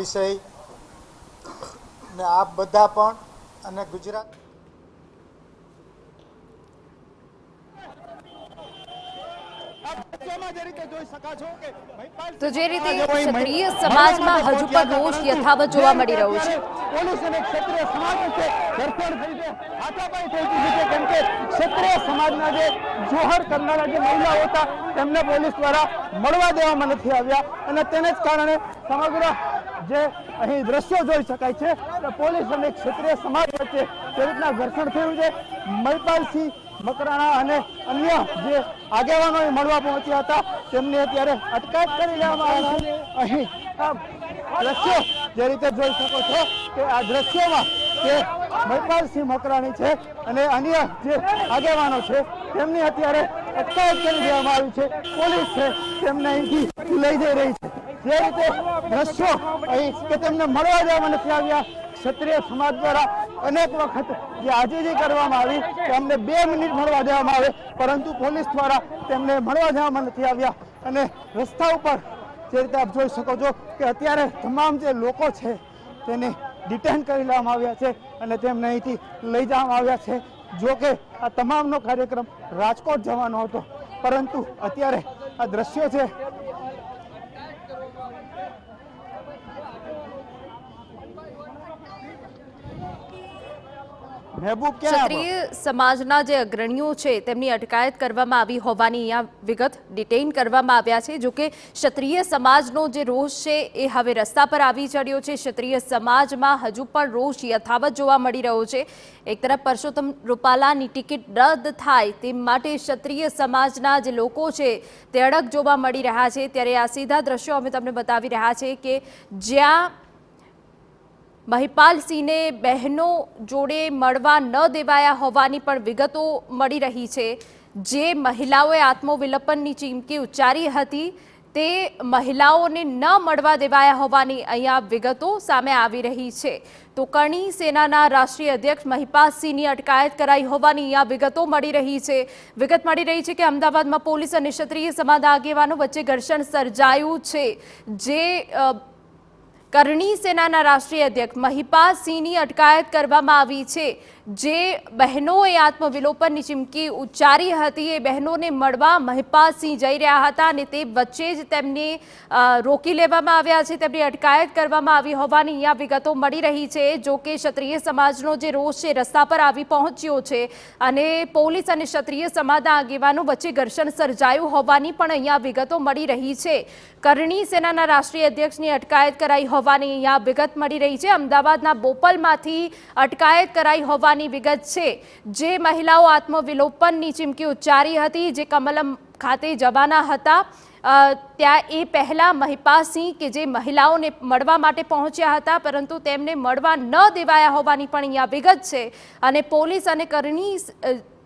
વિષય ને આપ બધા પણ અને ગુજરાત તો જે રીતે ક્ષત્રિય સમાજમાં હજુ પણ રોષ યથાવત જોવા મળી રહ્યો છે। પોલીસ અને ક્ષત્રિય સમાજ વચ્ચે ઘર્ષણ થઈ છે, હાથાપાઈ થઈ ચૂકી છે, કેમ કે ક્ષત્રિય સમાજના જે જોહર કરનારા જે મહિલાઓ હતા તેમને પોલીસ દ્વારા મળવા દેવામાં નથી આવ્યા અને તેને જ કારણે સમગ્ર જે અહીં દ્રશ્યો જોઈ શકાય છે કે પોલીસ અને ક્ષત્રિય સમાજ વચ્ચે જે રીતના ઘર્ષણ થયું છે। મહિપાલસિંહ મકરાણા અને અન્ય જે આગેવાનો મળવા પહોંચ્યા હતા તેમની અત્યારે અટકાયત કરી લેવામાં આવી છે। અહીં આ દ્રશ્યો જે રીતે જોઈ શકો છો કે આ દ્રશ્યોમાં જે મહિપાલસિંહ મકરાણી છે અને અન્ય જે આગેવાનો છે તેમની અત્યારે અટકાયત કરી દેવામાં આવી છે। પોલીસ છે તેમને અહીંથી લઈ જઈ રહી છે। જે રીતે દ્રશ્યો અહીં કે તેમને મળવા દેવામાં નથી આવ્યા। ક્ષત્રિય સમાજ દ્વારા અનેક વખત જે આજીજી કરવામાં આવી કે અમને 2 મિનિટ મળવા દેવામાં આવે, પરંતુ પોલીસ દ્વારા તેમને મળવા દેવામાં નથી આવ્યા અને રસ્તા ઉપર જે રીતે આપ જોઈ શકો છો કે અત્યારે તમામ જે લોકો છે તેને ડિટેન કરી લેવામાં આવ્યા છે અને તેમને અહીંથી લઈ જવામાં આવ્યા છે। જો કે આ તમામનો કાર્યક્રમ રાજકોટ જવાનો હતો, પરંતુ અત્યારે આ દ્રશ્યો છે મહેબૂબ ક્યાં ક્ષત્રિય સમાજના જે અગ્રણીઓ છે તેમની અટકાયત કરવામાં આવી હોવાની અહીંયા વિગત ડિટેઇન કરવામાં આવ્યા છે। જો કે ક્ષત્રિય સમાજનો જે રોષ છે એ હવે રસ્તા પર આવી ચડ્યો છે। ક્ષત્રિય સમાજમાં હજુ પણ રોષ યથાવત જોવા મળી રહ્યો છે। એક તરફ પરસોત્તમ રૂપાલાની ટિકિટ રદ થાય તે માટે ક્ષત્રિય સમાજના જે લોકો છે તે અડગ જોવા મળી રહ્યા છે। ત્યારે આ સીધા દ્રશ્યો અમે તમને બતાવી રહ્યા છે કે જ્યાં મહિપાલસિંહને બહેનો જોડે મળવા ન દેવાયા હોવાની પણ વિગતો મળી રહી છે। જે મહિલાઓએ આત્મવિલોપનની ચીમકી ઉચ્ચારી હતી તે મહિલાઓને ન મળવા દેવાયા હોવાની અહીંયા વિગતો સામે આવી રહી છે। તો કરણી સેનાના રાષ્ટ્રીય અધ્યક્ષ મહિપાલસિંહની અટકાયત કરાઈ હોવાની અહીંયા વિગતો મળી રહી છે। વિગત મળી રહી છે કે અમદાવાદમાં પોલીસ અને ક્ષત્રિય સમાજના આગેવાનો વચ્ચે ઘર્ષણ સર્જાયું છે। જે કરણી સેનાના રાષ્ટ્રીય અધ્યક્ષ મહિપાલસિંહની અટકાયત કરવામાં આવી છે। જે બહેનોએ આત્મવિલોપનની ચીમકી ઉચ્ચારી હતી એ બહેનોને મળવા મહિપાલસિંહ જઈ રહ્યા હતા અને તે વચ્ચે જ તેમને રોકી લેવામાં આવ્યા છે, તેમની અટકાયત કરવામાં આવી હોવાની અહીંયા વિગતો મળી રહી છે। જો કે ક્ષત્રિય સમાજનો જે રોષ છે રસ્તા પર આવી પહોંચ્યો છે અને પોલીસ અને ક્ષત્રિય સમાજના આગેવાનો વચ્ચે ઘર્ષણ સર્જાયું હોવાની પણ અહીંયા વિગતો મળી રહી છે। કરણી સેનાના રાષ્ટ્રીય અધ્યક્ષની અટકાયત કરાઈ હોવાની અહીંયા વિગત મળી રહી છે। અમદાવાદના બોપલમાંથી અટકાયત કરાઈ હોવાની વિગત છે। જે મહિલાઓ આત્મવિલોપનની ચીમકી ઉચ્ચારી હતી, જે કમલમ ખાતે જવાના હતા ત્યાં એ પહેલા મહિપાલસિંહ કે જે મહિલાઓને મળવા માટે પહોંચ્યા હતા પરંતુ તેમને મળવા ન દેવાયા હોવાની પણ અહીંયા વિગત છે અને પોલીસ અને કરણી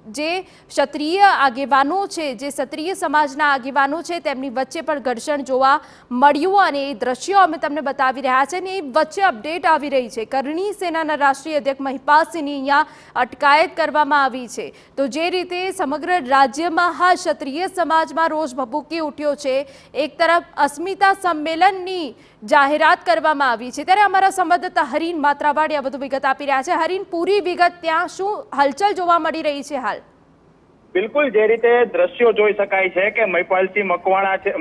જે ક્ષત્રિય આગેવાનો છે, જે ક્ષત્રિય સમાજના આગેવાનો છે તેમની વચ્ચે પણ ઘર્ષણ જોવા મળ્યું અને એ દ્રશ્યો અમે તમને બતાવી રહ્યા છે અને એ વચ્ચે અપડેટ આવી રહી છે। કરણી સેનાના રાષ્ટ્રીય અધ્યક્ષ મહિપાલસિંહની અહીંયા અટકાયત કરવામાં આવી છે। તો જે રીતે સમગ્ર રાજ્યમાં હા ક્ષત્રિય સમાજમાં રોષ ભભૂકી ઉઠ્યો છે, એક તરફ અસ્મિતા સંમેલનની જાહેરાત કરવામાં આવી છે, ત્યારે અમારા સંવાદદાતા હરીન માત્રાવાડી આ બધું વિગત આપી રહ્યા છે। હરીન, પૂરી વિગત ત્યાં શું હલચલ જોવા મળી રહી છે હાલ? બિલકુલ જે રીતે દ્રશ્યો જોઈ શકાય છે કે મહિપાલસિંહ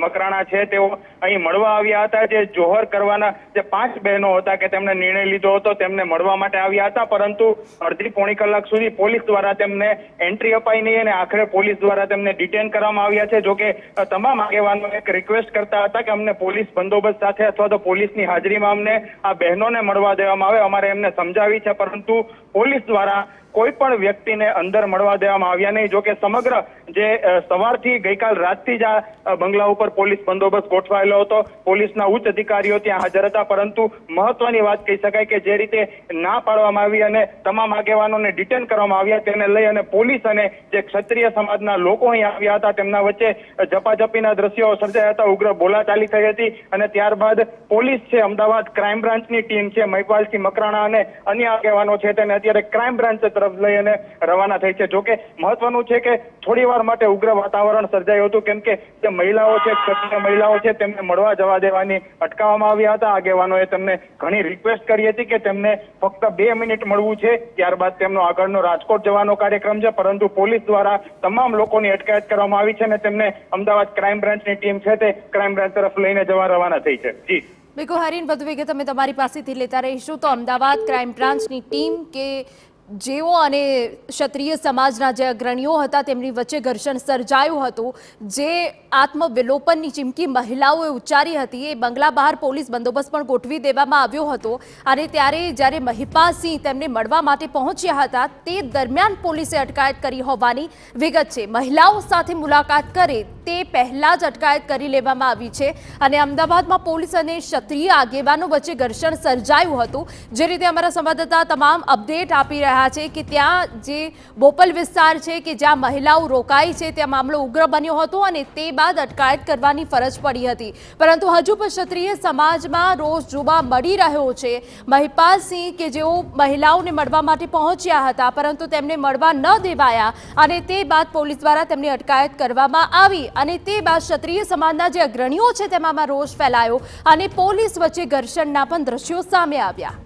મકરાણા છે તેઓ અહીં મળવા આવ્યા હતા। જે જોહર કરવાના જે 5 બહેનો હતા કે તેમને નિર્ણય લીધો હતો તેમને મળવા માટે આવ્યા હતા, પરંતુ અડધી પોણી કલાક સુધી પોલીસ દ્વારા તેમને એન્ટ્રી અપાઈ નહીં અને આખરે પોલીસ દ્વારા તેમને ડિટેન કરવામાં આવ્યા છે। જોકે તમામ આગેવાનો એક રિક્વેસ્ટ કરતા હતા કે અમને પોલીસ બંદોબસ્ત સાથે અથવા તો પોલીસની હાજરીમાં અમને આ બહેનોને મળવા દેવામાં આવે, અમારે એમને સમજાવી છે, પરંતુ પોલીસ દ્વારા કોઈ પણ વ્યક્તિને અંદર મળવા દેવામાં આવ્યા નહીં। જો કે સમગ્ર જે સવારથી ગઈકાલ રાતથી જ આ બંગલા ઉપર પોલીસ બંદોબસ્ત ગોઠવાયેલો હતો, પોલીસના ઉચ્ચ અધિકારીઓ ત્યાં હાજર હતા, પરંતુ મહત્વની વાત કહી શકાય કે જે રીતે ના પાડવામાં આવી અને તમામ આગેવાનોને ડિટેન કરવામાં આવ્યા તેને લઈ અને પોલીસ અને જે ક્ષત્રિય સમાજના લોકો અહીં આવ્યા હતા તેમના વચ્ચે ઝપાઝપીના દ્રશ્યો સર્જાયા હતા, ઉગ્ર બોલાચાલી થઈ હતી અને ત્યારબાદ પોલીસ છે, અમદાવાદ ક્રાઇમ બ્રાન્ચની ટીમ છે, મહિપાલસિંહ મકરાણા અને અન્ય આગેવાનો છે તેને અત્યારે ક્રાઇમ બ્રાન્ચ તરફ લઈ અને રવાના થઈ છે. જોકે મહત્વનું છે કે થોડી વાર માટે ઉગ્ર વાતાવરણ સર્જાયું હતું, કેમ કે જે મહિલાઓ છે, ક્ષત્રિય મહિલાઓ છે, તેમને મળવા જવા દેવાની અટકાવવામાં આવ્યા હતા. આગેવાનોએ તેમને ઘણી રિક્વેસ્ટ કરી હતી કે તેમને ફક્ત 2 મિનિટ મળવું છે, ત્યારબાદ તેમનો આગળનો રાજકોટ જવાનો કાર્યક્રમ છે, પરંતુ પોલીસ દ્વારા તમામ લોકોની અટકાયત કરવામાં આવી છે અને તેમને અમદાવાદ ક્રાઇમ બ્રાન્ચની ટીમ છે તે ક્રાઇમ બ્રાન્ચ તરફ લઈને જવા રવાના થઈ છે. જી બિલકુલ હરીન, વધુ વિગત અમે તમારી પાસેથી લેતા રહીશું. તો અમદાવાદ ક્રાઇમ બ્રાન્ચની ટીમ કે જેઓ અને ક્ષત્રિય સમાજના જે અગ્રણીઓ હતા તેમની વચ્ચે ઘર્ષણ સર્જાયું હતું, જે આત્મવિલોપનની ચીમકી મહિલાઓએ ઉચ્ચારી હતી, એ બંગલા બહાર પોલીસ બંદોબસ્ત પણ ગોઠવી દેવામાં આવ્યો હતો. અને ત્યારે જ્યારે મહિપાલ સિંહ તેમને મળવા માટે પહોંચ્યા હતા તે દરમિયાન પોલીસે અટકાયત કરી હોવાની વિગત છે. મહિલાઓ સાથે મુલાકાત કરે તે પહેલા જ અટકાયત કરી લેવામાં આવી છે. અને અમદાવાદમાં પોલીસ અને ક્ષત્રિય આગેવાનો વચ્ચે ઘર્ષણ સર્જાયું હતું. જે રીતે અમારા સંવાદદાતા તમામ અપડેટ આપી રહ્યા છે કે ત્યાં જે બોપલ વિસ્તાર છે કે જ્યાં મહિલાઓ રોકાઈ છે ત્યાં મામલો ઉગ્ર બન્યો હતો અને તે બાદ અટકાયત કરવાની ફરજ પડી હતી. પરંતુ હજુ પણ ક્ષત્રિય સમાજમાં રોષ જોવા મળી રહ્યો છે. મહિપાલ સિંહ કે જેઓ મહિલાઓને મળવા માટે પહોંચ્યા હતા પરંતુ તેમને મળવા ન દેવાયા અને તે બાદ પોલીસ દ્વારા તેમની અટકાયત કરવામાં આવી અને તે બાદ ક્ષત્રિય સમાજના જે અગ્રણીઓ છે તેમાં રોષ ફેલાયો અને પોલીસ વચ્ચે ઘર્ષણના પણ દ્રશ્યો સામે આવ્યા.